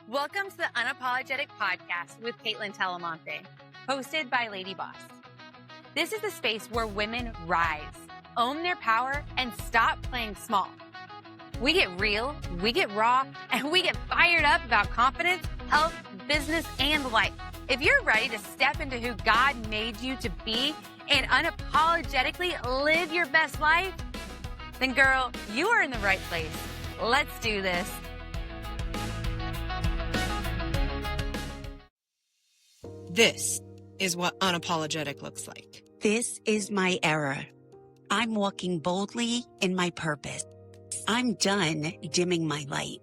Welcome to the Unapologetic Podcast with Kaitlyn hosted by LadyBoss. This is the space where women rise, own their power, and stop playing small. We get real, we get raw, and we get fired up about confidence, health, business, and life. If you're ready to step into who God made you to be and unapologetically live your best life, then girl, you are in the right place. Let's do this. This is what unapologetic looks like. This is my era. I'm walking boldly in my purpose. I'm done dimming my light.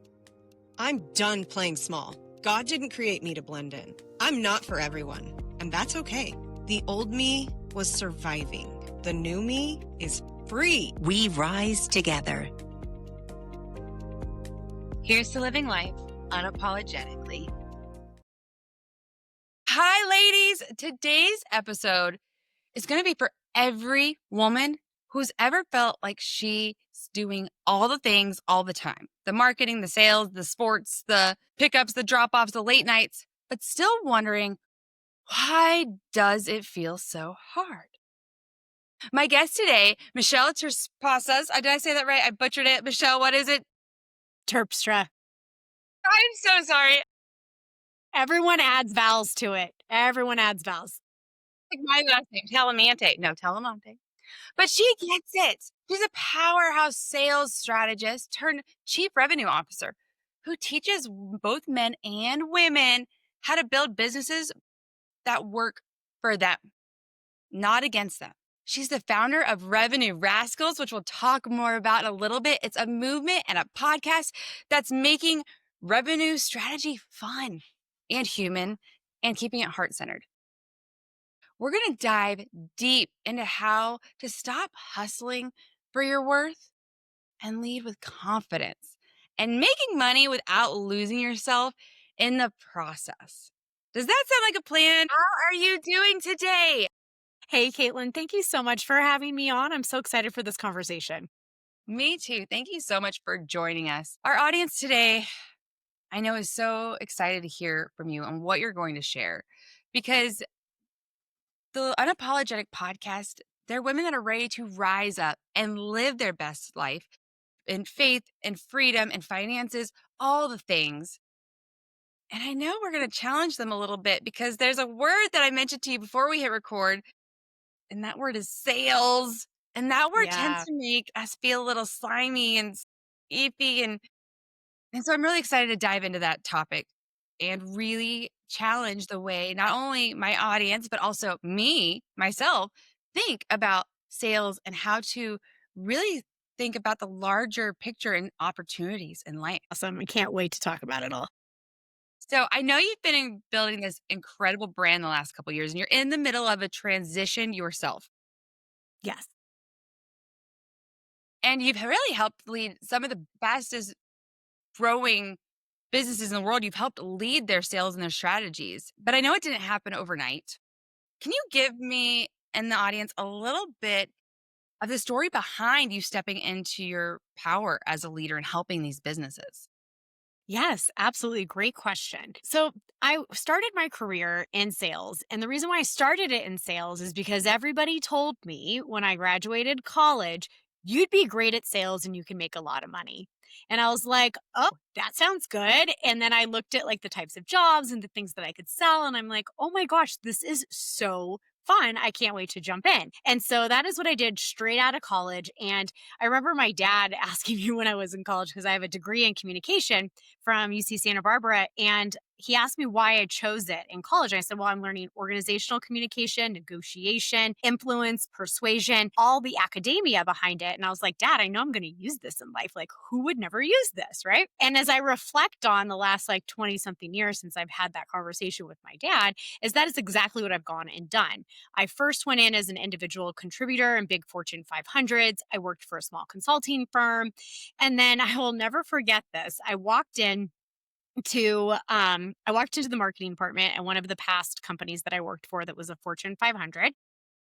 I'm done playing small. God didn't create me to blend in. I'm not for everyone, and that's okay. The old me was surviving. The new me is free. We rise together. Here's to living life unapologetically. Hi, ladies. Today's episode is going to be for every woman who's ever felt like she's doing all the things all the time. The marketing, the sales, the sports, the pickups, the drop-offs, the late nights, but still wondering, why does it feel so hard? My guest today, Michelle Terpstra. Did I say that right? I butchered it. Michelle, what is it? Terpstra. I'm so sorry. Everyone adds vowels to it. Everyone adds vowels. Like my last name, Telemonte. But she gets it. She's a powerhouse sales strategist turned chief revenue officer who teaches both men and women how to build businesses that work for them, not against them. She's the founder of Revenue Rascals, which we'll talk more about in a little bit. It's a movement and a podcast that's making revenue strategy fun and human and keeping it heart-centered. We're going to dive deep into how to stop hustling for your worth and lead with confidence and making money without losing yourself in the process. Does that sound like a plan? How are you doing today? Hey, Kaitlyn, thank you so much for having me on. I'm so excited for this conversation. Me too. Thank you so much for joining us. Our audience today, I know, is so excited to hear from you and what you're going to share, because the Unapologetic Podcast, they're women that are ready to rise up and live their best life in faith and freedom and finances, all the things. And I know we're going to challenge them a little bit because there's a word that I mentioned to you before we hit record, and that word is sales. And that word tends to make us feel a little slimy and iffy. And so I'm really excited to dive into that topic and really challenge the way not only my audience, but also myself, think about sales and how to really think about the larger picture and opportunities in life. Awesome. I can't wait to talk about it all. So I know you've been building this incredible brand the last couple of years, and you're in the middle of a transition yourself. Yes. And you've really helped lead some of the fastest growing businesses in the world. You've helped lead their sales and their strategies, but I know it didn't happen overnight. Can you give me and the audience a little bit of the story behind you stepping into your power as a leader and helping these businesses? Yes, absolutely. Great question. So I started my career in sales. And the reason why I started it in sales is because everybody told me when I graduated college, you'd be great at sales and you can make a lot of money. And I was like, oh, that sounds good. And then I looked at like the types of jobs and the things that I could sell. And I'm like, oh my gosh, this is so fun. I can't wait to jump in. And so that is what I did straight out of college. And I remember my dad asking me when I was in college, because I have a degree in communication from UC Santa Barbara. And he asked me why I chose it in college. I said, well, I'm learning organizational communication, negotiation, influence, persuasion, all the academia behind it. And I was like, Dad, I know I'm going to use this in life. Like, who would never use this, right? And as I reflect on the last 20 something years since I've had that conversation with my dad, is that is exactly what I've gone and done. I first went in as an individual contributor in big Fortune 500s. I worked for a small consulting firm. And then I will never forget this. I walked into the marketing department at one of the past companies that I worked for that was a Fortune 500.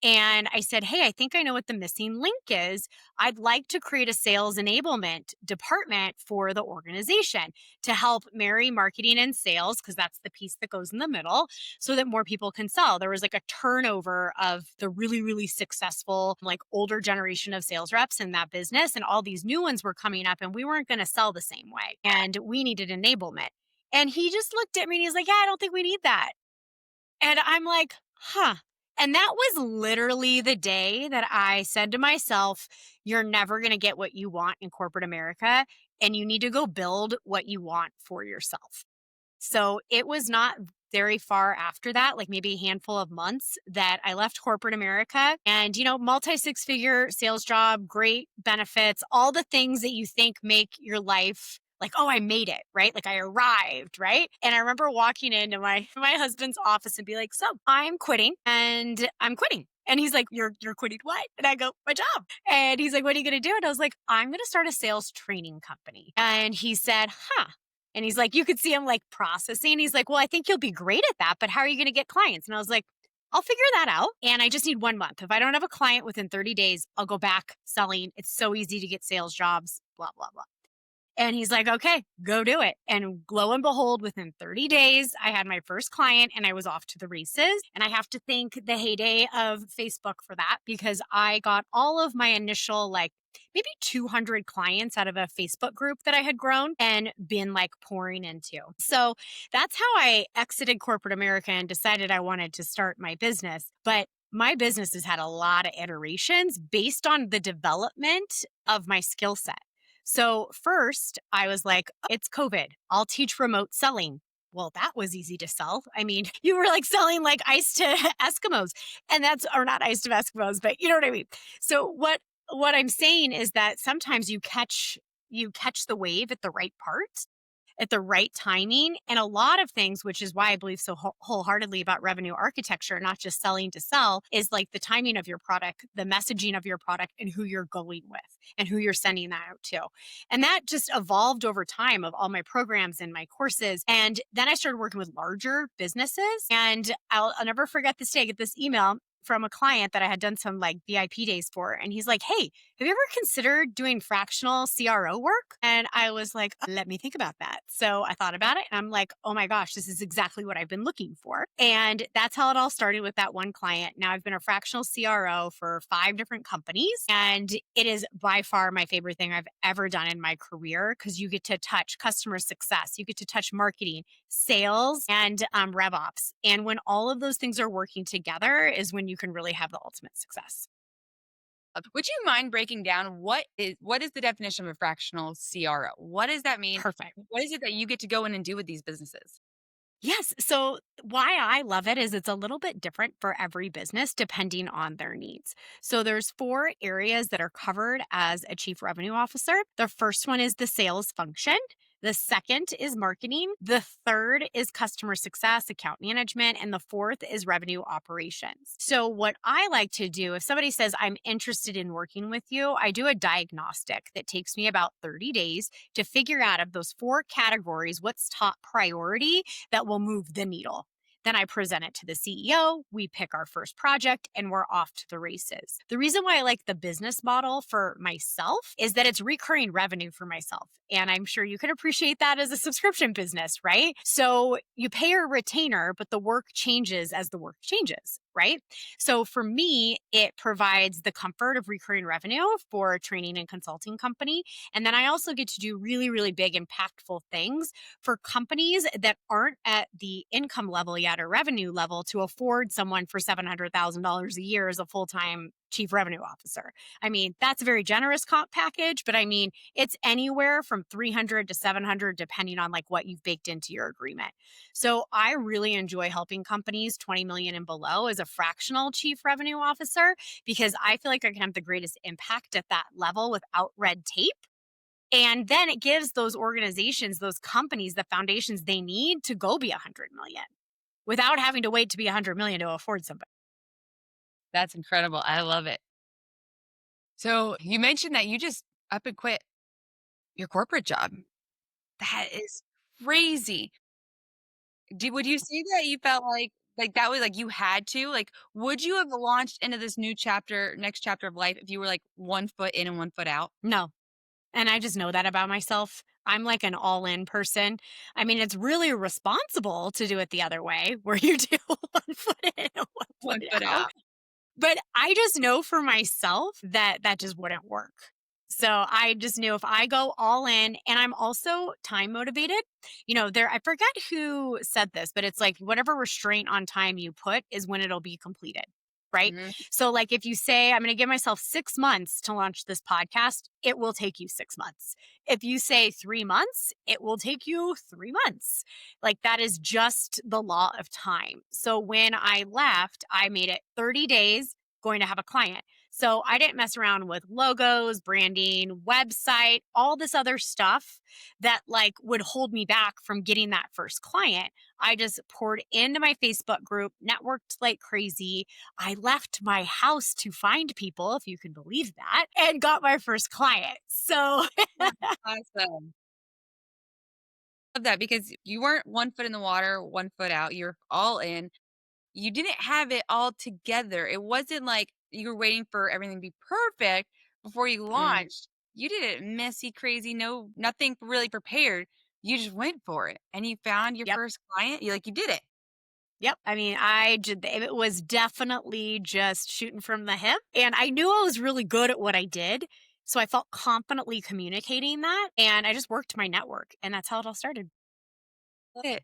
And I said, hey, I think I know what the missing link is. I'd like to create a sales enablement department for the organization to help marry marketing and sales, because that's the piece that goes in the middle, so that more people can sell. There was like a turnover of the really, really successful, like older generation of sales reps in that business. And all these new ones were coming up, and we weren't going to sell the same way. And we needed enablement. And he just looked at me and he's like, yeah, I don't think we need that. And I'm like, huh. And that was literally the day that I said to myself, you're never going to get what you want in corporate America, and you need to go build what you want for yourself. So it was not very far after that, like maybe a handful of months, that I left corporate America and, multi six figure sales job, great benefits, all the things that you think make your life like, oh, I made it, right? Like I arrived, right? And I remember walking into my husband's office and be like, so I'm quitting and I'm quitting. And he's like, you're quitting what? And I go, my job. And he's like, what are you going to do? And I was like, I'm going to start a sales training company. And he said, huh. And he's like, you could see him like processing. He's like, well, I think you'll be great at that, but how are you going to get clients? And I was like, I'll figure that out. And I just need 1 month. If I don't have a client within 30 days, I'll go back selling. It's so easy to get sales jobs, blah, blah, blah. And he's like, okay, go do it. And lo and behold, within 30 days, I had my first client and I was off to the races. And I have to thank the heyday of Facebook for that, because I got all of my initial, like, maybe 200 clients out of a Facebook group that I had grown and been like pouring into. So that's how I exited corporate America and decided I wanted to start my business. But my business has had a lot of iterations based on the development of my skill set. So first, I was like, it's COVID. I'll teach remote selling. Well, that was easy to sell. I mean, you were like selling like ice to Eskimos, and or not ice to Eskimos, but you know what I mean? So what I'm saying is that sometimes you catch the wave at the right part, at the right timing. And a lot of things, which is why I believe so wholeheartedly about revenue architecture, not just selling to sell, is like the timing of your product, the messaging of your product, and who you're going with and who you're sending that out to. And that just evolved over time of all my programs and my courses. And then I started working with larger businesses. And I'll never forget this day. I get this email from a client that I had done some like VIP days for. And he's like, hey, have you ever considered doing fractional CRO work? And I was like, let me think about that. So I thought about it and I'm like, oh my gosh, this is exactly what I've been looking for. And that's how it all started with that one client. Now I've been a fractional CRO for 5 different companies. And it is by far my favorite thing I've ever done in my career, because you get to touch customer success, you get to touch marketing, sales, and RevOps. And when all of those things are working together is when you can really have the ultimate success. Would you mind breaking down what is the definition of a fractional CRO? What does that mean? Perfect. What is it that you get to go in and do with these businesses? Yes. So, why I love it is it's a little bit different for every business depending on their needs. So, there's 4 areas that are covered as a chief revenue officer. The first one is the sales function. The second is marketing. The third is customer success, account management. And the fourth is revenue operations. So, what I like to do, if somebody says, I'm interested in working with you, I do a diagnostic that takes me about 30 days to figure out of those 4 categories, what's top priority that will move the needle. Then I present it to the CEO. We pick our first project and we're off to the races. The reason why I like the business model for myself is that it's recurring revenue for myself. And I'm sure you can appreciate that as a subscription business, right? So you pay a retainer, but the work changes as the work changes, right? So for me, it provides the comfort of recurring revenue for a training and consulting company. And then I also get to do really, really big, impactful things for companies that aren't at the income level yet or revenue level to afford someone for $700,000 a year as a full-time chief revenue officer. I mean, that's a very generous comp package, but I mean, it's anywhere from 300 to 700 depending on like what you've baked into your agreement. So I really enjoy helping companies 20 million and below as a fractional chief revenue officer, because I feel like I can have the greatest impact at that level without red tape. And then it gives those organizations, those companies, the foundations they need to go be 100 million without having to wait to be 100 million to afford somebody. That's incredible. I love it. So you mentioned that you just up and quit your corporate job. That is crazy. Would you say that you felt like Like, that was like, you had to? Like, would you have launched into this new chapter next chapter of life if you were, like, 1 foot in and 1 foot out? No. And I just know that about myself. I'm like an all in person. I mean, it's really responsible to do it the other way, where you do 1 foot in and 1 1 foot foot out. out. But I just know for myself that that just wouldn't work. So I just knew if I go all in, and I'm also time motivated. I forget who said this, but it's like whatever restraint on time you put is when it'll be completed. Right. Mhm. So, like, if you say, I'm going to give myself 6 months to launch this podcast, it will take you 6 months. If you say 3 months, it will take you 3 months. Like, that is just the law of time. So, when I left, I made it 30 days going to have a client. So I didn't mess around with logos, branding, website, all this other stuff that like would hold me back from getting that first client. I just poured into my Facebook group, networked like crazy. I left my house to find people, if you can believe that, and got my first client. So That's awesome. Love that because you weren't 1 foot in the water, 1 foot out, you're all in. You didn't have it all together. It wasn't like you were waiting for everything to be perfect before you mm, launched. You did it messy, crazy, no nothing really prepared. You just went for it and you found your yep. first client. You did it. Yep. I mean, it was definitely just shooting from the hip. And I knew I was really good at what I did. So I felt confidently communicating that. And I just worked my network. And that's how it all started. Love it.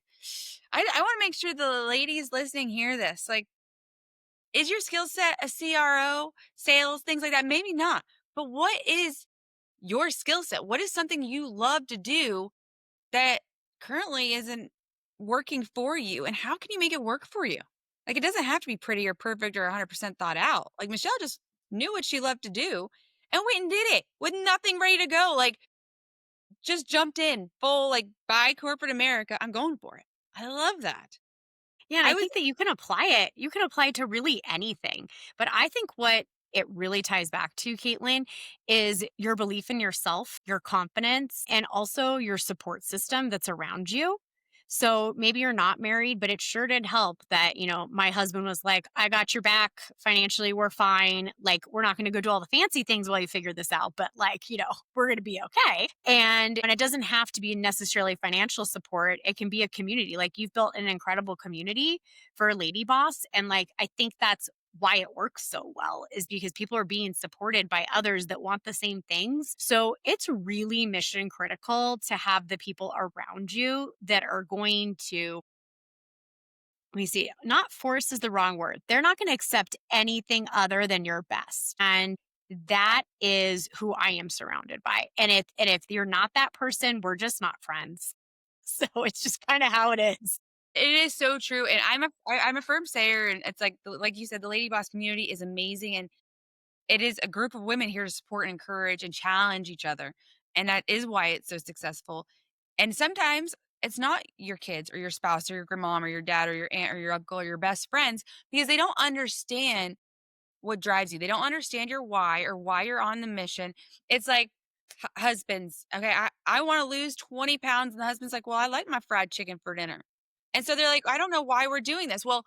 I want to make sure the ladies listening hear this. Like, is your skill set a CRO, sales, things like that? Maybe not. But what is your skill set? What is something you love to do that currently isn't working for you, and how can you make it work for you? Like, it doesn't have to be pretty or perfect or 100% thought out. Like, Michelle just knew what she loved to do and went and did it with nothing ready to go. Like, just jumped in full, like, by corporate America. I'm going for it. I love that. Yeah, and I I was think that you can apply it. You can apply it to really anything. But I think what it really ties back to, Kaitlyn, is your belief in yourself, your confidence, and also your support system that's around you. So maybe you're not married, but it sure did help that, my husband was like, I got your back financially. We're fine. Like, we're not going to go do all the fancy things while you figure this out, but like, we're going to be okay. And it doesn't have to be necessarily financial support. It can be a community. Like, you've built an incredible community for LadyBoss. And like, I think that's why it works so well is because people are being supported by others that want the same things. So it's really mission critical to have the people around you that are going to, let me see, not force is the wrong word. They're not going to accept anything other than your best. And that is who I am surrounded by. And if you're not that person, we're just not friends. So it's just kind of how it is. It is so true, and I'm a firm sayer, and it's like you said, the Lady Boss community is amazing, and it is a group of women here to support and encourage and challenge each other. And that is why it's so successful. And sometimes it's not your kids or your spouse or your grandmom or your dad or your aunt or your uncle or your best friends because they don't understand what drives you. They don't understand your why or why you're on the mission. It's like husbands. Okay, I want to lose 20 pounds. And the husband's like, well, I like my fried chicken for dinner. And so they're like, I don't know why we're doing this. Well,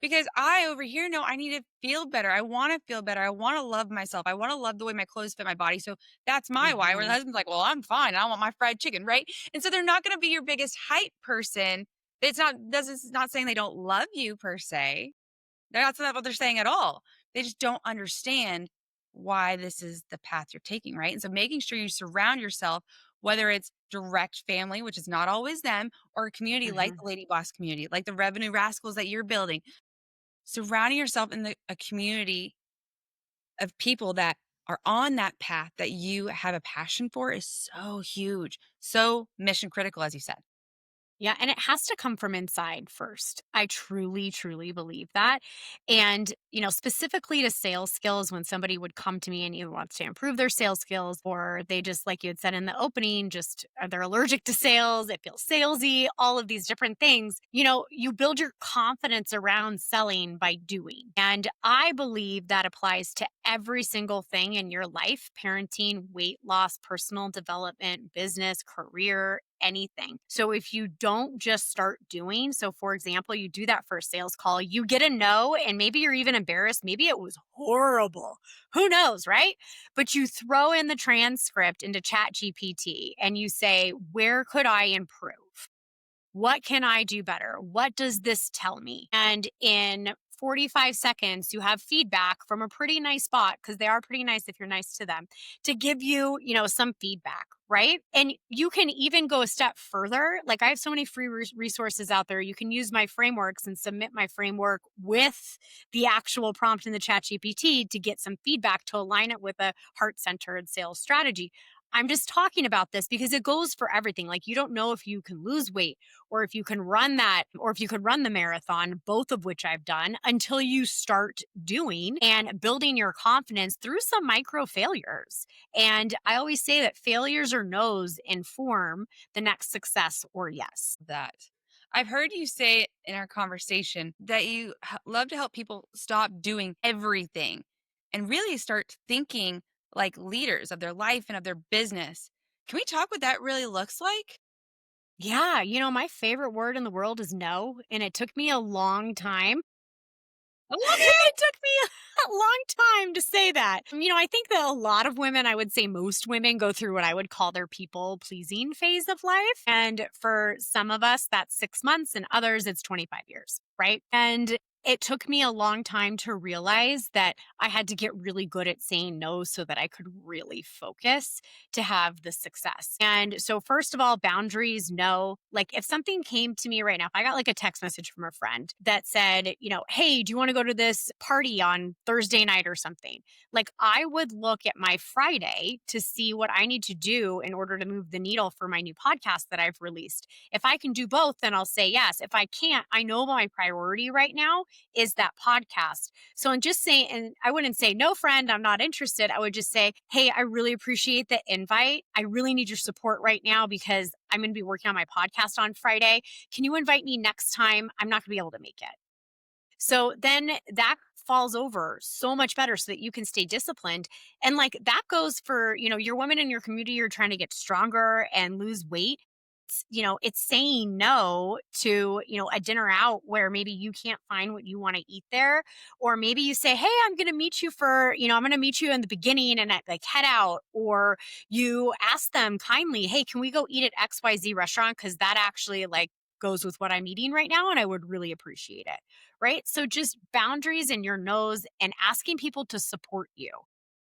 because I over here know I need to feel better. I want to feel better. I want to love myself. I want to love the way my clothes fit my body. So that's my why. Where the Mhm. husband's like, well, I'm fine. I want my fried chicken. Right. And so they're not going to be your biggest hype person. It's not saying they don't love you per se. That's not what they're saying at all. They just don't understand why this is the path you're taking, right? And so making sure you surround yourself, whether it's direct family, which is not always them, or a community like Mhm. the Lady Boss community, like the Revenue Rascals that you're building, surrounding yourself in a community of people that are on that path that you have a passion for is so huge, so mission critical, as you said. Yeah, and it has to come from inside first. I truly, truly believe that. And, specifically to sales skills, when somebody would come to me and either wants to improve their sales skills or they just, like you had said in the opening, just they're allergic to sales, they feel salesy, all of these different things, you build your confidence around selling by doing. And I believe that applies to every single thing in your life: parenting, weight loss, personal development, business, career, anything. So if you don't just start doing, so for example, you do that first sales call, you get a no, and maybe you're even embarrassed. Maybe it was horrible. Who knows, right? But you throw in the transcript into Chat GPT and you say, where could I improve? What can I do better? What does this tell me? And in 45 seconds, you have feedback from a pretty nice bot, because they are pretty nice if you're nice to them, to give you, some feedback, right? And you can even go a step further. Like, I have so many free resources out there. You can use my frameworks and submit my framework with the actual prompt in the Chat GPT to get some feedback to align it with a heart-centered sales strategy. I'm just talking about this because it goes for everything. Like, you don't know if you can lose weight or if you can run that, or if you could run the marathon, both of which I've done, until you start doing and building your confidence through some micro failures. And I always say that failures or no's inform the next success or yes. That. I've heard you say in our conversation that you love to help people stop doing everything and really start thinking like leaders of their life and of their business. Can we talk what that really looks like? Yeah, my favorite word in the world is no. And it took me a long time. I love it. It took me a long time to say that. I think that a lot of women, I would say most women, go through what I would call their people pleasing phase of life. And for some of us, that's 6 months, and others, it's 25 years, right? And it took me a long time to realize that I had to get really good at saying no so that I could really focus to have the success. And so, first of all, boundaries, no. Like, if something came to me right now, if I got like a text message from a friend that said, hey, do you want to go to this party on Thursday night or something? Like, I would look at my Friday to see what I need to do in order to move the needle for my new podcast that I've released. If I can do both, then I'll say yes. If I can't, I know my priority right now is that podcast. So I'm just saying, and I wouldn't say, no, friend, I'm not interested. I would just say, hey, I really appreciate the invite. I really need your support right now because I'm going to be working on my podcast on Friday. Can you invite me next time? I'm not going to be able to make it. So then that falls over so much better so that you can stay disciplined. And like, that goes for, your women in your community, you're trying to get stronger and lose weight. It's saying no to, a dinner out where maybe you can't find what you want to eat there. Or maybe you say, hey, I'm going to meet you I'm going to meet you in the beginning and like head out. Or you ask them kindly, hey, can we go eat at XYZ restaurant? Cause that actually like goes with what I'm eating right now. And I would really appreciate it. Right. So just boundaries in your nose and asking people to support you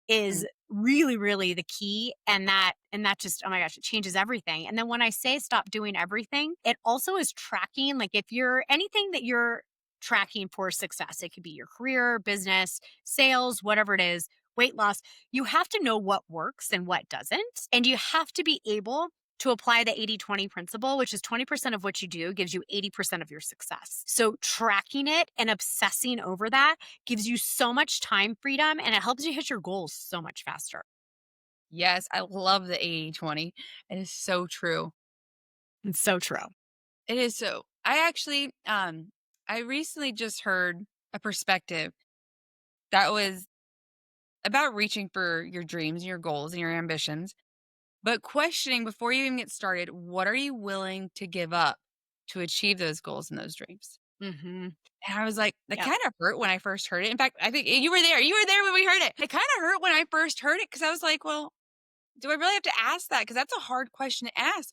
is really, really the key. And that just, oh my gosh, it changes everything. And then when I say stop doing everything, it also is tracking. Like, if you're anything that you're tracking for success, it could be your career, business, sales, whatever it is, weight loss, you have to know what works and what doesn't. And you have to be able to apply the 80-20 principle, which is 20% of what you do gives you 80% of your success. So tracking it and obsessing over that gives you so much time freedom, and it helps you hit your goals so much faster. Yes, I love the 80-20. It is so true. It's so true. It is so. I recently just heard a perspective that was about reaching for your dreams and your goals and your ambitions, but questioning before you even get started, what are you willing to give up to achieve those goals and those dreams? Mm-hmm. And I was like, that Yep. kind of hurt when I first heard it. In fact, I think you were there. You were there when we heard it. It kind of hurt when I first heard it because I was like, well, do I really have to ask that? Because that's a hard question to ask.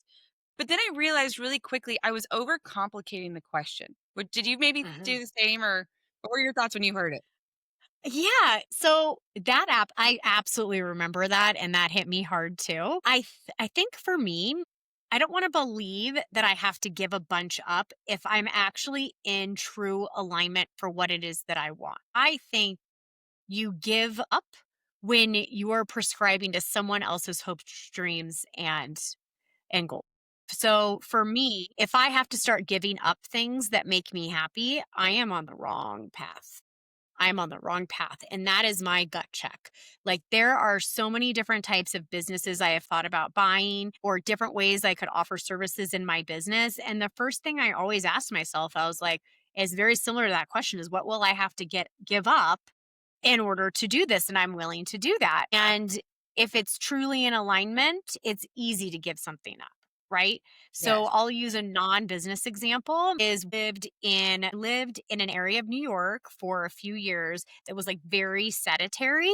But then I realized really quickly I was overcomplicating the question. Did you maybe Mm-hmm. do the same, or what were your thoughts when you heard it? Yeah. So that app, I absolutely remember that. And that hit me hard too. I think for me, I don't want to believe that I have to give a bunch up if I'm actually in true alignment for what it is that I want. I think you give up when you are prescribing to someone else's hopes, dreams, and goals. So for me, if I have to start giving up things that make me happy, I am on the wrong path. I'm on the wrong path. And that is my gut check. Like, there are so many different types of businesses I have thought about buying, or different ways I could offer services in my business. And the first thing I always asked myself, I was like, is very similar to that question, is what will I have to give up in order to do this? And I'm willing to do that. And if it's truly in alignment, it's easy to give something up. right? So Yes. I'll use a non-business example is lived in an area of New York for a few years that was like very sedentary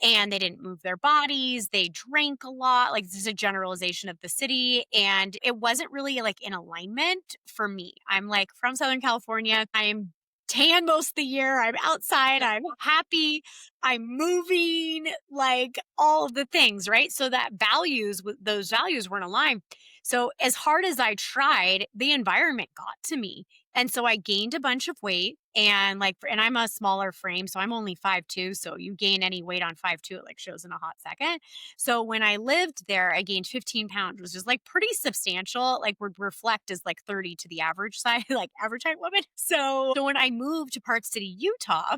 and they didn't move their bodies, they drank a lot, like this is a generalization of the city and it wasn't really like in alignment for me. I'm like from Southern California. I'm tan most of the year. I'm outside. I'm happy. I'm moving, like all of the things, right? So that values with those values weren't aligned. So as hard as I tried, the environment got to me. And so I gained a bunch of weight and and I'm a smaller frame, so I'm only 5'2". So you gain any weight on 5'2", it like shows in a hot second. So when I lived there, I gained 15 pounds, which is like pretty substantial, like would reflect as like 30 to the average size, like average height woman. So when I moved to Park City, Utah,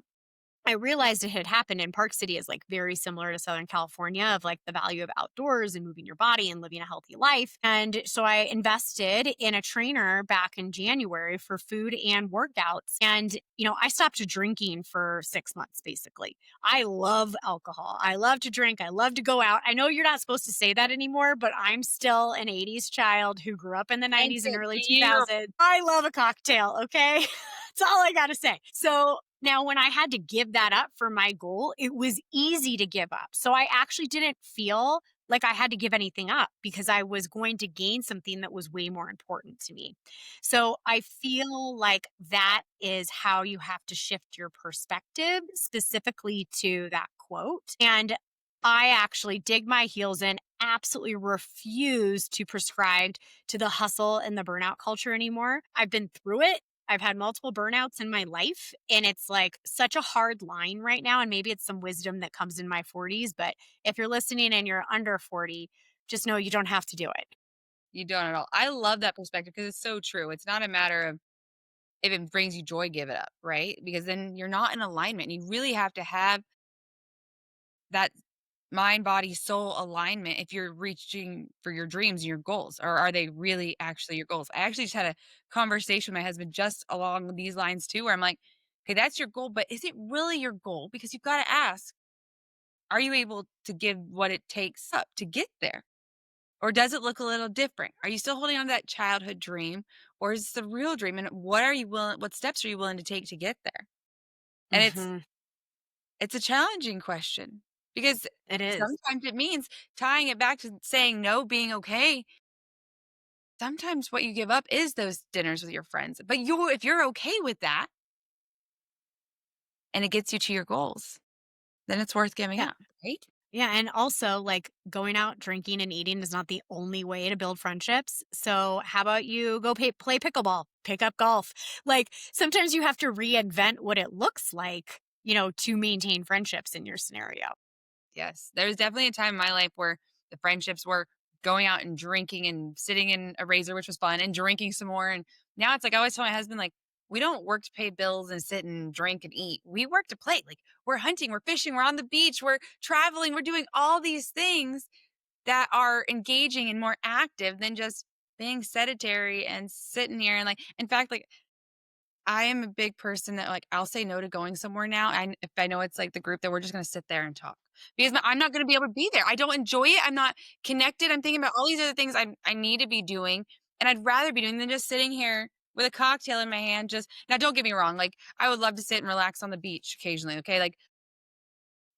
I realized it had happened and Park City is like very similar to Southern California of like the value of outdoors and moving your body and living a healthy life. And so I invested in a trainer back in January for food and workouts. And, I stopped drinking for 6 months basically. I love alcohol. I love to drink. I love to go out. I know you're not supposed to say that anymore, but I'm still an 80s child who grew up in the Thank 90s and early you. 2000s. I love a cocktail. Okay. That's all I got to say. So now, when I had to give that up for my goal, it was easy to give up. So I actually didn't feel like I had to give anything up because I was going to gain something that was way more important to me. So I feel like that is how you have to shift your perspective specifically to that quote. And I actually dig my heels in, absolutely refuse to prescribe to the hustle and the burnout culture anymore. I've been through it. I've had multiple burnouts in my life, and it's like such a hard line right now. And maybe it's some wisdom that comes in my 40s, but if you're listening and you're under 40, just know you don't have to do it. You don't at all. I love that perspective because it's so true. It's not a matter of if it brings you joy, give it up, right? Because then you're not in alignment. You really have to have that mind, body, soul alignment if you're reaching for your dreams and your goals, or are they really actually your goals? I actually just had a conversation with my husband just along these lines too, where I'm like, okay, that's your goal, but is it really your goal? Because you've got to ask, are you able to give what it takes up to get there? Or does it look a little different? Are you still holding on to that childhood dream, or is this the real dream? And what steps are you willing to take to get there? And Hmm. it's a challenging question because It is. sometimes it means tying it back to saying no, being okay. Sometimes what you give up is those dinners with your friends, but if you're okay with that and it gets you to your goals, then it's worth giving Yeah. up, right? Yeah. And also, like going out drinking and eating is not the only way to build friendships. So, how about you go play pickleball, pick up golf? Like, sometimes you have to reinvent what it looks like, to maintain friendships in your scenario. Yes. There was definitely a time in my life where the friendships were going out and drinking and sitting in a razor, which was fun, and drinking some more. And now it's like I always tell my husband, like, we don't work to pay bills and sit and drink and eat. We work to play. Like we're hunting, we're fishing, we're on the beach, we're traveling, we're doing all these things that are engaging and more active than just being sedentary and sitting here and like in fact, like I am a big person that, like, I'll say no to going somewhere now, and if I know it's, like, the group that we're just gonna sit there and talk, because I'm not gonna be able to be there. I don't enjoy it, I'm not connected, I'm thinking about all these other things I need to be doing, and I'd rather be doing than just sitting here with a cocktail in my hand just now, don't get me wrong, like, I would love to sit and relax on the beach occasionally, okay, like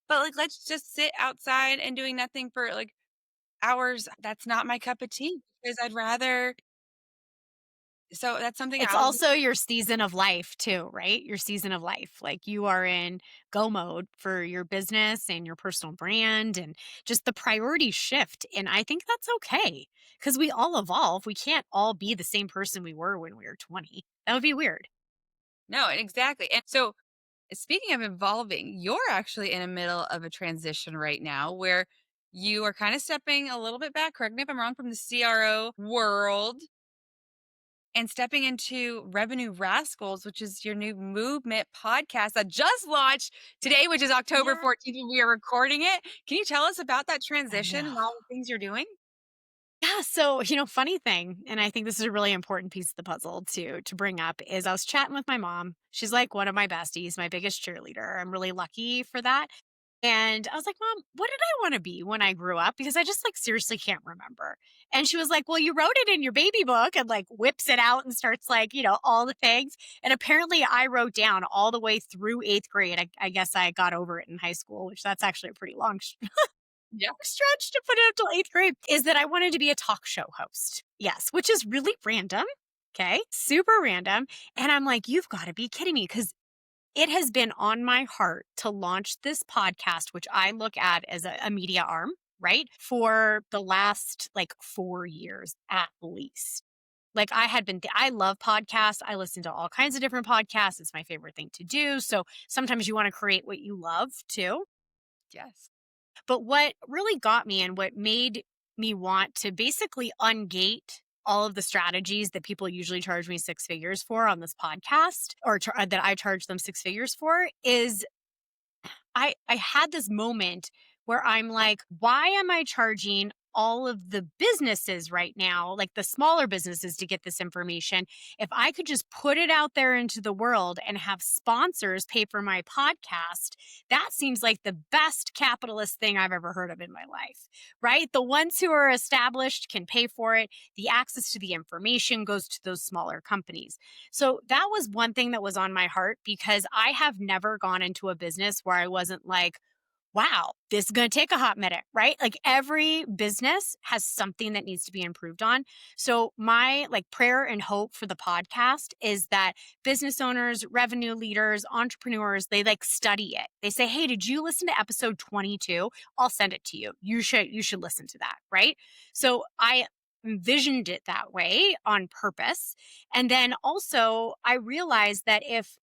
but, like, let's just sit outside and doing nothing for, like, hours. That's not my cup of tea because I'd rather so that's something It's I'll also your season of life too, right? Your season of life. Like you are in go mode for your business and your personal brand and just the priorities shift. And I think that's okay because we all evolve. We can't all be the same person we were when we were 20. That would be weird. no, exactly, and so speaking of evolving, you're actually in the middle of a transition right now where you are kind of stepping a little bit back, correct me if I'm wrong, from the CRO world and stepping into Revenue Rascals, which is your new movement podcast that just launched today, which is October Yeah. 14th when we are recording it. Can you tell us about that I transition know. and all the things you're doing? Yeah, so, funny thing, and I think this is a really important piece of the puzzle to bring up is I was chatting with my mom. She's like one of my besties, my biggest cheerleader. I'm really lucky for that. And I was like, Mom, what did I want to be when I grew up? Because I just like seriously can't remember. And she was like, well, you wrote it in your baby book, and like whips it out and starts like, all the things. And apparently I wrote down all the way through eighth grade. I guess I got over it in high school, which that's actually a pretty long Yeah. stretch to put it up till eighth grade, is that I wanted to be a talk show host. Yes, which is really random. Okay. Super random. And I'm like, you've got to be kidding me. Because it has been on my heart to launch this podcast, which I look at as a media arm, right? For the last like 4 years at least. Like I love podcasts. I listen to all kinds of different podcasts. It's my favorite thing to do. So sometimes you want to create what you love too. Yes. But what really got me and what made me want to basically ungate all of the strategies that people usually charge me six figures for on this podcast, or that I charge them six figures for, is I had this moment where I'm like, why am I charging all of the businesses right now, like the smaller businesses, to get this information? If I could just put it out there into the world and have sponsors pay for my podcast, that seems like the best capitalist thing I've ever heard of in my life, right? The ones who are established can pay for it. The access to the information goes to those smaller companies. So that was one thing that was on my heart, because I have never gone into a business where I wasn't like, wow, this is going to take a hot minute, right? Like every business has something that needs to be improved on. So my like prayer and hope for the podcast is that business owners, revenue leaders, entrepreneurs, they like study it. They say, "Hey, did you listen to episode 22? I'll send it to you. You should listen to that," right? So I envisioned it that way on purpose. And then also I realized that if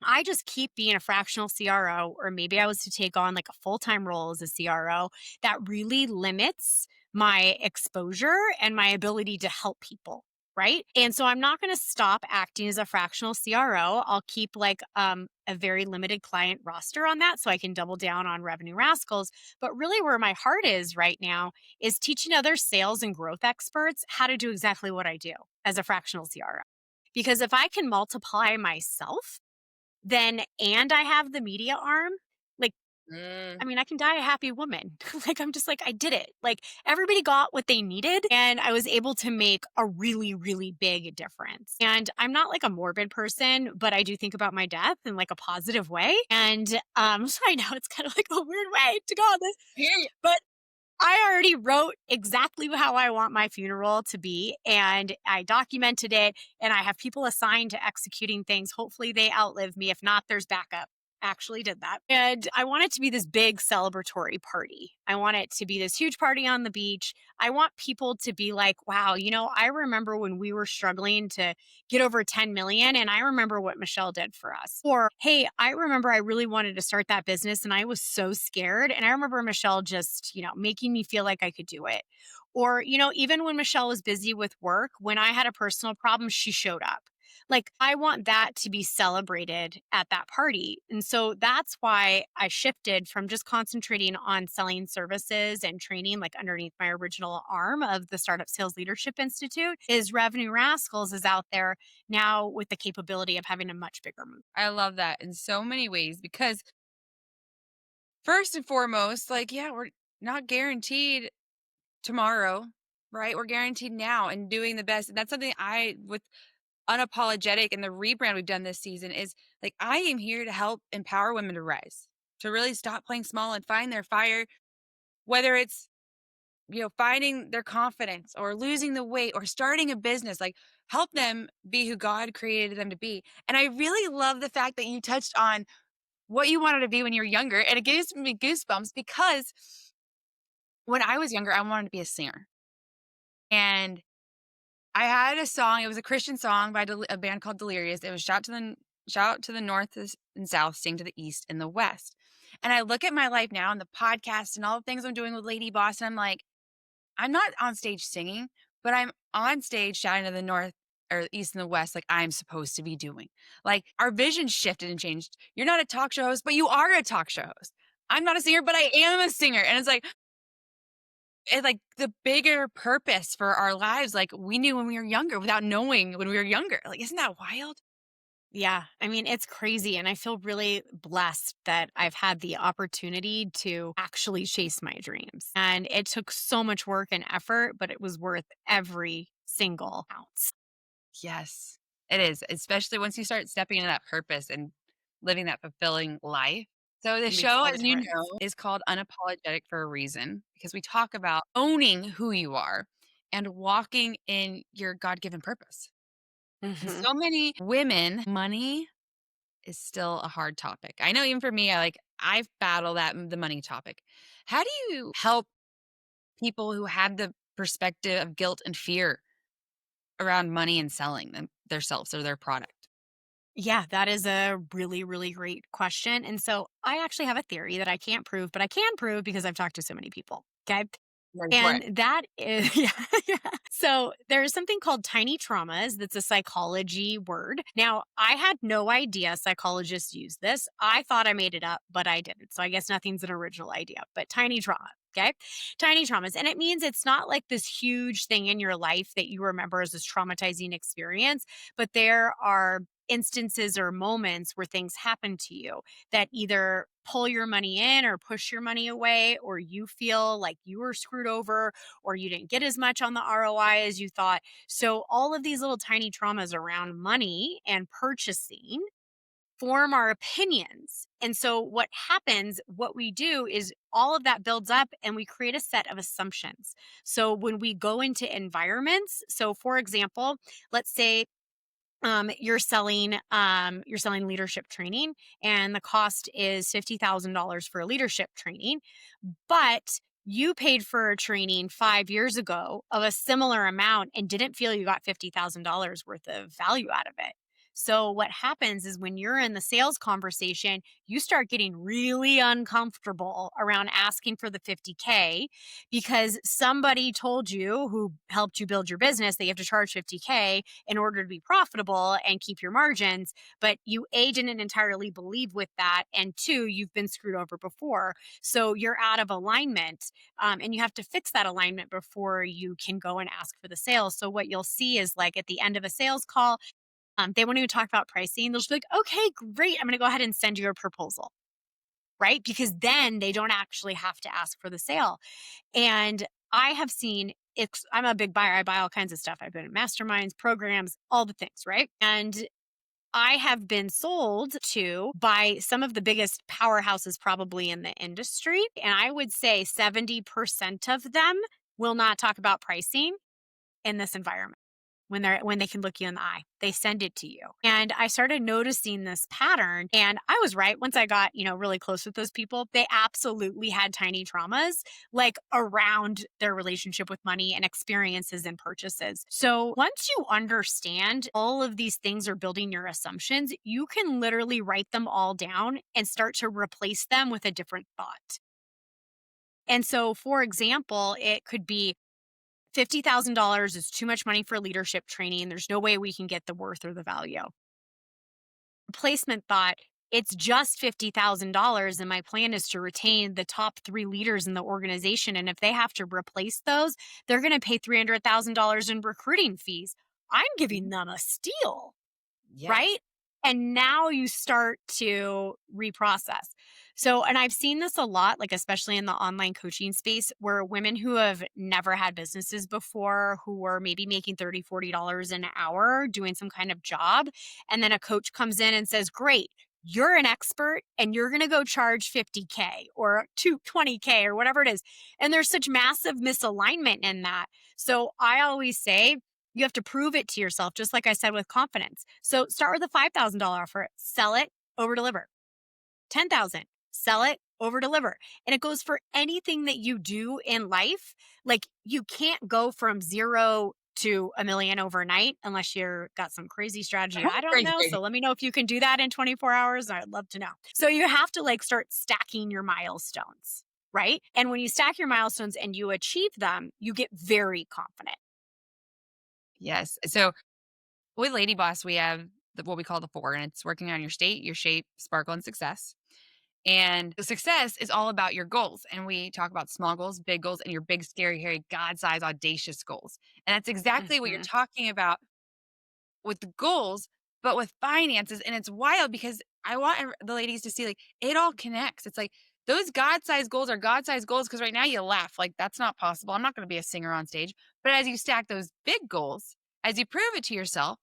I just keep being a fractional CRO, or maybe I was to take on like a full-time role as a CRO, that really limits my exposure and my ability to help people. Right. And so I'm not going to stop acting as a fractional CRO. I'll keep like a very limited client roster on that so I can double down on Revenue Rascals. But really, where my heart is right now is teaching other sales and growth experts how to do exactly what I do as a fractional CRO. Because if I can multiply myself, then and I have the media arm, like, Mm. I mean, I can die a happy woman. Like, I'm just like, I did it. Like, everybody got what they needed, and I was able to make a really, really big difference. And I'm not like a morbid person, but I do think about my death in like a positive way. And so I know it's kind of like a weird way to go on this, Period. but I already wrote exactly how I want my funeral to be, and I documented it, and I have people assigned to executing things. Hopefully they outlive me. If not, there's backup. Actually did that. And I want it to be this big celebratory party. I want it to be this huge party on the beach. I want people to be like, wow, I remember when we were struggling to get over 10 million, and I remember what Michelle did for us. Or, hey, I remember I really wanted to start that business and I was so scared. And I remember Michelle just, making me feel like I could do it. Or, even when Michelle was busy with work, when I had a personal problem, she showed up. Like, I want that to be celebrated at that party. And so that's why I shifted from just concentrating on selling services and training, like underneath my original arm of the Startup Sales Leadership Institute, is Revenue Rascals is out there now with the capability of having a much bigger move. I love that in so many ways because first and foremost, like, yeah, we're not guaranteed tomorrow, right? We're guaranteed now and doing the best. And that's something with unapologetic and the rebrand we've done this season is like, I am here to help empower women to rise, to really stop playing small and find their fire, whether it's, finding their confidence or losing the weight or starting a business, like help them be who God created them to be. And I really love the fact that you touched on what you wanted to be when you were younger. And it gives me goosebumps because when I was younger, I wanted to be a singer. And I had a song. It was a Christian song by a band called Delirious. It was shout to the north and south, sing to the east and the west. And I look at my life now and the podcast and all the things I'm doing with LadyBoss, and I'm like, I'm not on stage singing, but I'm on stage shouting to the north or east and the west like I'm supposed to be doing. Like our vision shifted and changed. You're not a talk show host, but you are a talk show host. I'm not a singer, but I am a singer. And it's like the bigger purpose for our lives, like we knew when we were younger without knowing when we were younger. Like, isn't that wild? Yeah. I mean, it's crazy. And I feel really blessed that I've had the opportunity to actually chase my dreams. And it took so much work and effort, but it was worth every single ounce. Yes, it is, especially once you start stepping into that purpose and living that fulfilling life. So the It makes show, all the as you difference. know, is called Unapologetic for a reason because we talk about owning who you are and walking in your God-given purpose. And Hmm. so many women, money is still a hard topic. I know even for me, I've battled the money topic. How do you help people who have the perspective of guilt and fear around money and selling themselves or their product? Yeah, that is a really, really great question. And so I actually have a theory that I can't prove, but I can prove because I've talked to so many people. Okay. Ready for it. And that is, yeah, yeah. So there's something called tiny traumas. That's a psychology word. Now, I had no idea psychologists use this. I thought I made it up, but I didn't. So I guess nothing's an original idea, but tiny trauma. Okay. Tiny traumas. And it means it's not like this huge thing in your life that you remember as this traumatizing experience, but there are instances or moments where things happen to you that either pull your money in or push your money away, or you feel like you were screwed over, or you didn't get as much on the ROI as you thought. So, all of these little tiny traumas around money and purchasing form our opinions. And so, what happens, what we do is all of that builds up and we create a set of assumptions. So, when we go into environments, so for example, let's say you're selling leadership training and the cost is $50,000 for a leadership training, but you paid for a training 5 years ago of a similar amount and didn't feel you got $50,000 worth of value out of it. So what happens is when you're in the sales conversation, you start getting really uncomfortable around asking for the 50K because somebody told you who helped you build your business that you have to charge 50K in order to be profitable and keep your margins. But you, A, didn't entirely believe with that. And two, you've been screwed over before. So you're out of alignment, and you have to fix that alignment before you can go and ask for the sale. So what you'll see is like at the end of a sales call, they won't even talk about pricing. They'll just be like, okay, great. I'm going to go ahead and send you a proposal. Right. Because then they don't actually have to ask for the sale. And I have seen I'm a big buyer. I buy all kinds of stuff. I've been in masterminds, programs, all the things, right? And I have been sold to by some of the biggest powerhouses probably in the industry. And I would say 70% of them will not talk about pricing in this environment when they can look you in the eye. They send it to you. And I started noticing this pattern and I was right. Once I got, really close with those people, they absolutely had tiny traumas like around their relationship with money and experiences and purchases. So once you understand all of these things are building your assumptions, you can literally write them all down and start to replace them with a different thought. And so, for example, it could be $50,000 is too much money for leadership training. There's no way we can get the worth or the value. Replacement thought, it's just $50,000 and my plan is to retain the top 3 leaders in the organization, and if they have to replace those, they're going to pay $300,000 in recruiting fees. I'm giving Mhm. them a steal. Yes. Right? And now you start to reprocess. So, and I've seen this a lot, like especially in the online coaching space, where women who have never had businesses before, who were maybe making $30, $40 an hour doing some kind of job, and then a coach comes in and says, great, you're an expert and you're going to go charge 50K or 20K or whatever it is. And there's such massive misalignment in that. So I always say, you have to prove it to yourself, just like I said with confidence. So start with a $5,000 offer, sell it, over deliver. 10,000, sell it, over deliver. And it goes for anything that you do in life. Like you can't go from 0 to a million overnight unless you're got some crazy strategy. I don't Crazy, know. crazy. So let me know if you can do that in 24 hours. I'd love to know. So you have to like start stacking your milestones, right? And when you stack your milestones and you achieve them, you get very confident. Yes. So with LadyBoss, we have what we call the 4, and it's working on your state, your shape, sparkle, and success. And the success is all about your goals. And we talk about small goals, big goals, and your big, scary, hairy, God sized, audacious goals. And that's exactly what you're Mhm. talking about with the goals. but with finances. And it's wild because I want the ladies to see like it all connects. It's like those God-sized goals are God-sized goals because right now you laugh like that's not possible. I'm not going to be a singer on stage. But as you stack those big goals, as you prove it to yourself,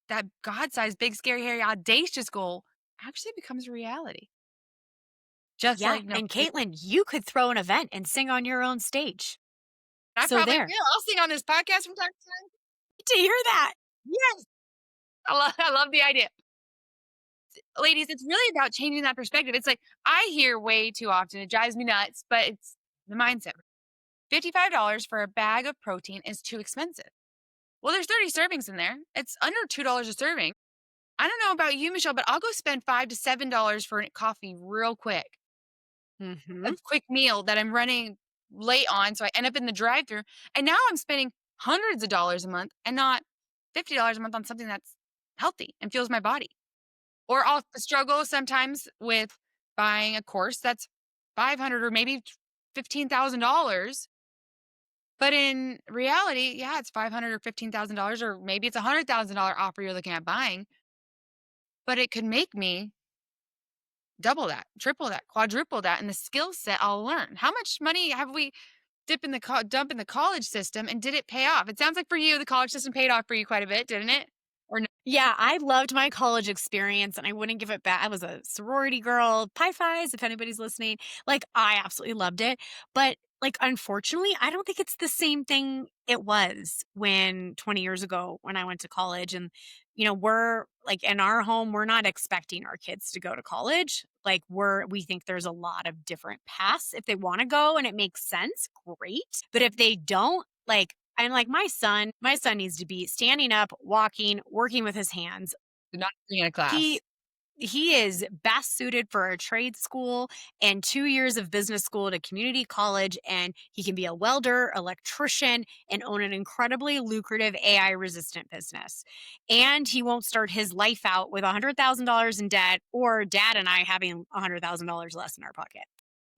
that God-sized, big, scary, hairy, audacious goal actually becomes a reality. Just Yeah, like and it, Kaitlyn, you could throw an event and sing on your own stage. I So probably there. will. I'll sing on this podcast from time to time. To hear that. Yes, I love the idea. Ladies, it's really about changing that perspective. It's like I hear way too often, it drives me nuts, but it's the mindset. $55 for a bag of protein is too expensive. Well, there's 30 servings in there. It's under $2 a serving. I don't know about you, Michelle, but I'll go spend $5 to $7 for a coffee real quick. A Mhm. quick meal that I'm running late on, so I end up in the drive-through. And now I'm spending hundreds of dollars a month and not $50 a month on something that's healthy and fuels my body. Or I'll struggle sometimes with buying a course that's 500 or maybe $15,000. But in reality, yeah, it's 500 or $15,000 or maybe it's $100,000 offer you're looking at buying, but it could make me double that, triple that, quadruple that in the skill set I'll learn. How much money have we dump in the college system and did it pay off? It sounds like for you, the college system paid off for you quite a bit, didn't it? Or no? Yeah, I loved my college experience and I wouldn't give it back. I was a sorority girl, Pi Phis, if anybody's listening. Like, I absolutely loved it. But, like, unfortunately, I don't think it's the same thing it was when 20 years ago when I went to college. And, we're like in our home, we're not expecting our kids to go to college. Like, we think there's a lot of different paths. If they want to go and it makes sense, great. But if they don't, like, I'm like, my son needs to be standing up, walking, working with his hands. Not being in a class. He he is best suited for a trade school and 2 years of business school at a community college, and he can be a welder, electrician, and own an incredibly lucrative AI resistant business. And he won't start his life out with $100,000 in debt or dad and I having $100,000 less in our pocket.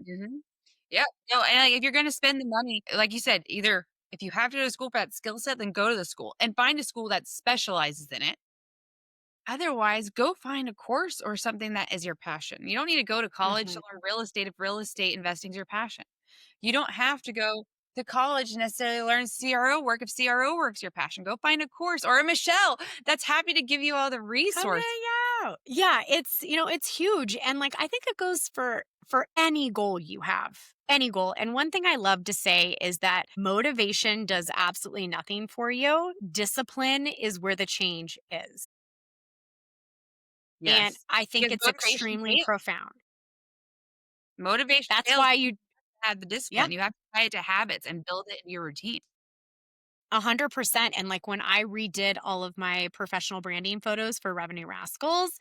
Mhm. Yeah. No, and, like, if you're gonna spend the money, like you said, either if you have to go to school for that skill set, then go to the school and find a school that specializes in it. Otherwise, go find a course or something that is your passion. You don't need to go to college to Mhm. learn real estate if real estate investing is your passion. You don't have to go to college to necessarily learn CRO work if CRO work's your passion. Go find a course or a Michelle that's happy to give you all the Come resources. hang out. Yeah, it's huge. And like I think it goes for any goal you have. Any goal. And one thing I love to say is that motivation does absolutely nothing for you. Discipline is where the change is. And Yes. I think Because it's extremely profound. motivation That's fails why if you you have the Yep. discipline. You have to tie it to habits and build it in your routine. 100%. And like when I redid all of my professional branding photos for Revenue Rascals,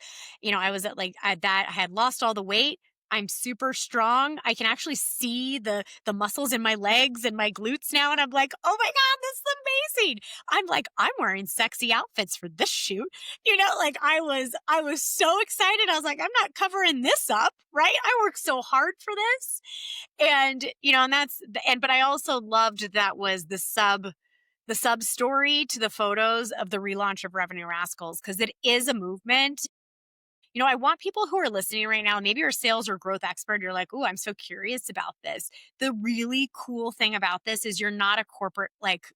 I was at like I had lost all the weight. I'm super strong. I can actually see the muscles in my legs and my glutes now. And I'm like, oh my God, this is amazing. I'm like, I'm wearing sexy outfits for this shoot. Like I was so excited. I was like, I'm not covering this up, right? I worked so hard for this. And but I also loved that was the sub story to the photos of the relaunch of Revenue Rascals because it is a movement. I want people who are listening right now, maybe you're a sales or growth expert, you're like, oh, I'm so curious about this. The really cool thing about this is you're not a corporate, like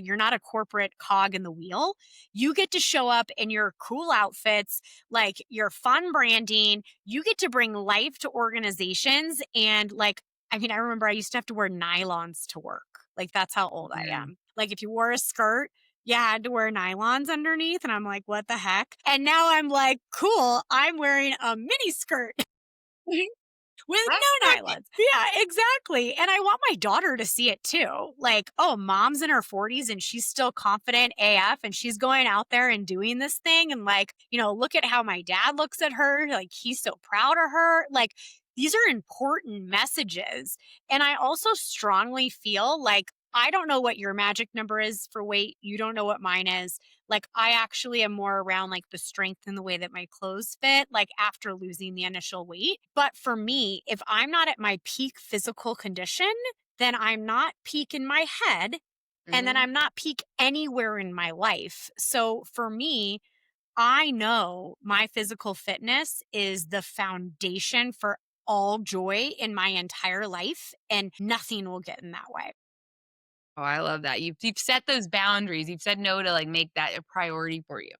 you're not a corporate cog in the wheel. You get to show up in your cool outfits, like your fun branding. You get to bring life to organizations. And like, I mean, I remember I used to have to wear nylons to work. Like, that's how old I Mm. am. Like, if you wore a skirt, you had to wear nylons underneath. And I'm like, what the heck? And now I'm like, cool, I'm wearing a mini skirt with That's no right. nylons. Yeah, exactly. And I want my daughter to see it too. Like, oh, mom's in her 40s and she's still confident AF and she's going out there and doing this thing. And like, look at how my dad looks at her. Like, he's so proud of her. Like, these are important messages. And I also strongly feel like I don't know what your magic number is for weight. You don't know what mine is. Like, I actually am more around like the strength and the way that my clothes fit, like after losing the initial weight. But for me, if I'm not at my peak physical condition, then I'm not peak in my head. And then Mhm. I'm not peak anywhere in my life. So for me, I know my physical fitness is the foundation for all joy in my entire life, and nothing will get in that way. Oh, I love that. You've set those boundaries. You've said no to, like, make that a priority for you.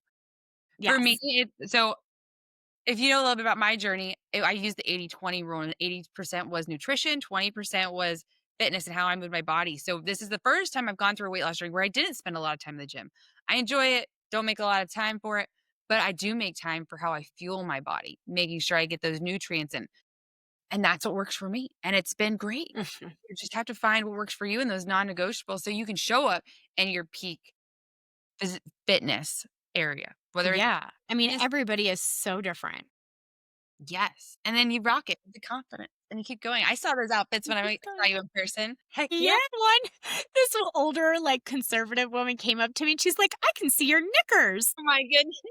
For me, Yes. if you know a little bit about my journey, I use the 80-20 rule, and 80% was nutrition, 20% was fitness and how I moved my body. So this is the first time I've gone through a weight loss journey where I didn't spend a lot of time in the gym. I enjoy it, don't make a lot of time for it, but I do make time for how I fuel my body, making sure I get those nutrients in. And that's what works for me. And it's been great. Mhm. You just have to find what works for you and those non-negotiables so you can show up in your peak fitness area, whether it's Yeah. I mean, fitness. everybody is so different. Yes, and then you rock it with the confidence, and you keep going. I saw those outfits when Keep saw going. you in person. Heck Yeah, yeah. this older, like, conservative woman came up to me and she's like, "I can see your knickers." Oh my goodness.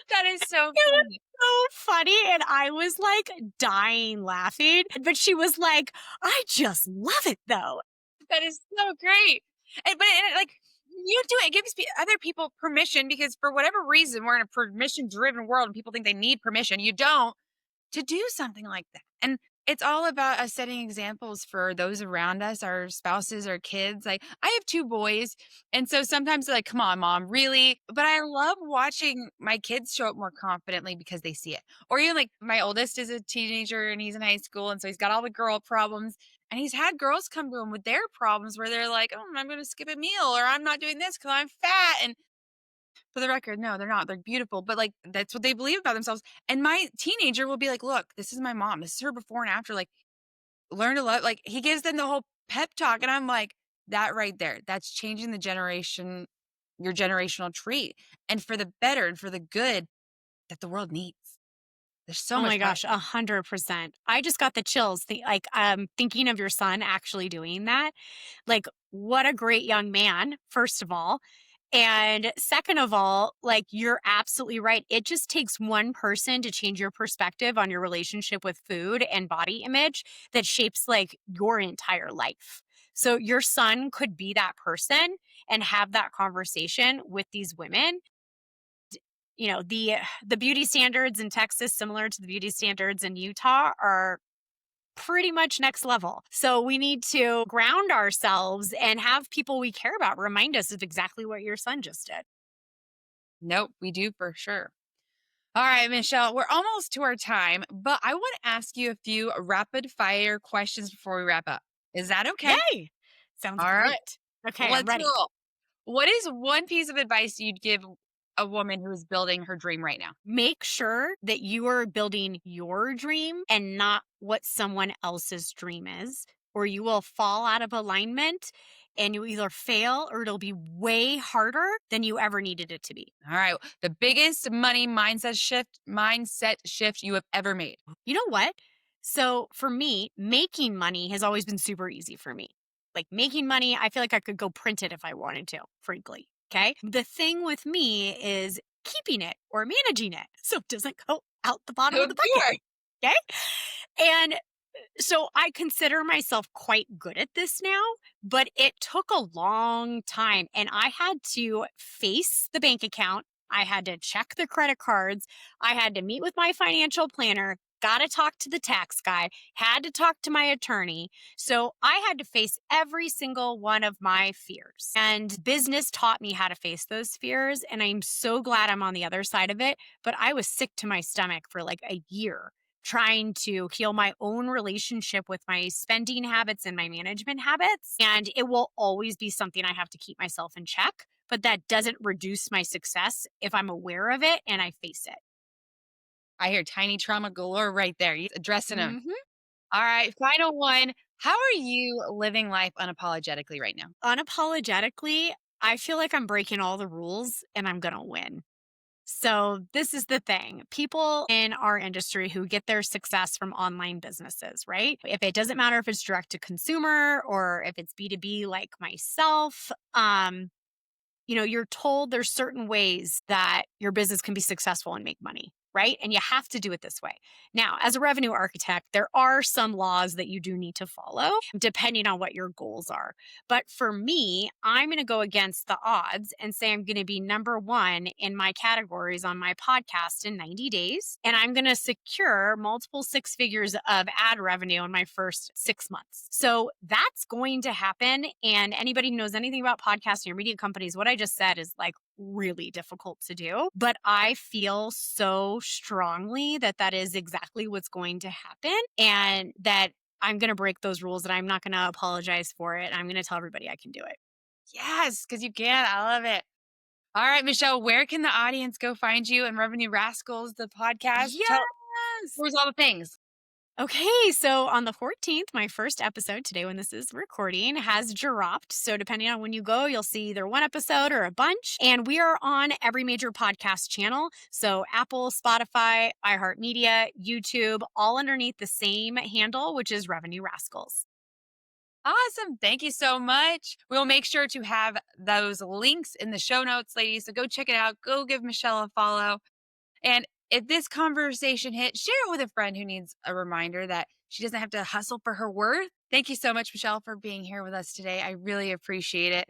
That is so It was funny. so funny, and I was, like, dying laughing, but she was like, "I just love it, though." That is so great. Like, you do it. It gives other people permission because for whatever reason, we're in a permission-driven world and people think they need permission. You don't. To do something like that. And it's all about us setting examples for those around us, our spouses, our kids. Like, I have 2 boys, and so sometimes they're like, "Come on, mom, really?" But I love watching my kids show up more confidently because they see it. Or even, like, my oldest is a teenager, and he's in high school, and so he's got all the girl problems, and he's had girls come to him with their problems where they're like, "Oh, I'm gonna skip a meal," or, "I'm not doing this because 'cause I'm fat," and for the record, no, they're not. They're beautiful, but, like, that's what they believe about themselves, and my teenager will be like, "Look, this is my mom. This is her before and after, like, learn to love," like, he gives them the whole pep talk, and I'm like, "That right there, that's changing the generation your generational tree, and for the better and for the good that the world needs." There's so Oh much my power. gosh, 100%. I just got the chills, thinking of your son actually doing that. Like, what a great young man, first of all. And second of all, like, you're absolutely right. It just takes one person to change your perspective on your relationship with food and body image that shapes, like, your entire life. So your son could be that person and have that conversation with these women. The beauty standards in Texas, similar to the beauty standards in Utah, are pretty much next level. So we need to ground ourselves and have people we care about remind us of exactly what your son just did. Nope, we do for sure. Alright, Michelle, we're almost to our time, but I wanna ask you a few rapid fire questions before we wrap up. Is that okay? Yay! Sounds Alright, great. Okay, I'm let's ready. roll. What is one piece of advice you'd give a woman who's building her dream right now? Make sure that you are building your dream and not what someone else's dream is, or you will fall out of alignment and you either fail or it'll be way harder than you ever needed it to be. All right, the biggest money mindset shift you have ever made. You know what? So for me, making money has always been super easy for me. Like making money, I feel like I could go print it if I wanted to, frankly. Okay. The thing with me is keeping it or managing it so it doesn't go out the bottom of Of the bucket. course. Okay. And so I consider myself quite good at this now, but it took a long time and I had to face the bank account. I had to check the credit cards. I had to meet with my financial planner, got to talk to the tax guy, had to talk to my attorney. So I had to face every single one of my fears. And business taught me how to face those fears. And I'm so glad I'm on the other side of it. But I was sick to my stomach for like a year trying to heal my own relationship with my spending habits and my management habits. And it will always be something I have to keep myself in check, but that doesn't reduce my success if I'm aware of it and I face it. I hear tiny trauma galore right there. You addressing them. Mhm. All right, final one. How are you living life unapologetically right now? Unapologetically, I feel like I'm breaking all the rules and I'm going to win. So, this is the thing. People in our industry who get their success from online businesses, right? If it doesn't matter if it's direct to consumer or if it's B2B like myself, you're told there's certain ways that your business can be successful and make money. right? And you have to do it this way. Now, as a revenue architect, there are some laws that you do need to follow depending on what your goals are. But for me, I'm going to go against the odds and say I'm going to be number one in my categories on my podcast in 90 days. And I'm going to secure multiple six figures of ad revenue in my first 6 months. So that's going to happen. And anybody who knows anything about podcasting or media companies, what I just said is like really difficult to do. But I feel so strongly that that is exactly what's going to happen and that I'm going to break those rules and I'm not going to apologize for it. I'm going to tell everybody I can do it. Yes, because you can. I love it. All right, Michelle, where can the audience go find you and Revenue Rascals, the podcast? Yes. Where's all the things? Okay, so on the 14th, my first episode today when this is recording has dropped. So depending on when you go, you'll see either one episode or a bunch. And we are on every major podcast channel. So Apple, Spotify, iHeartMedia, YouTube, all underneath the same handle, which is Revenue Rascals. Awesome. Thank you so much. We'll make sure to have those links in the show notes, ladies. So go check it out. Go give Michelle a follow. And if this conversation hit, share it with a friend who needs a reminder that she doesn't have to hustle for her worth. Thank you so much, Michelle, for being here with us today. I really appreciate it.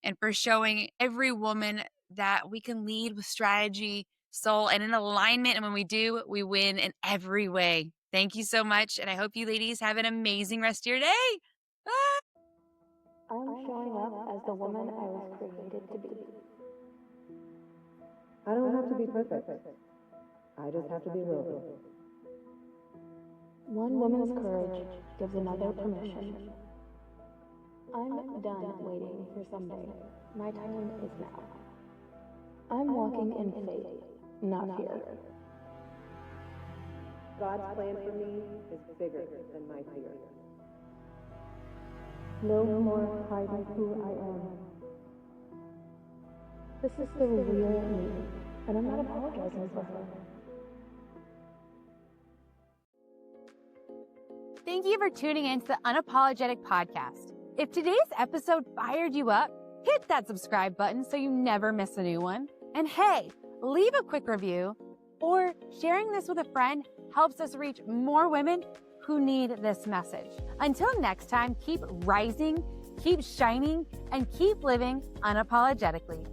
And for showing every woman that we can lead with strategy, soul, and in alignment. And when we do, we win in every way. Thank you so much. And I hope you ladies have an amazing rest of your day. Bye. I'm showing up as the woman I was created to be. I don't have to be perfect. I just have to be real. One woman's courage gives another permission. I'm done waiting for someday. My time is now. I'm walking in faith, not fear. God's plan for me is bigger than my fear. No more hiding who I am. This is the real me, and I'm not apologizing for her. Thank you for tuning in to the Unapologetic Podcast. If today's episode fired you up, hit that subscribe button so you never miss a new one. And hey, leave a quick review, or sharing this with a friend helps us reach more women who need this message. Until next time, keep rising, keep shining, and keep living unapologetically.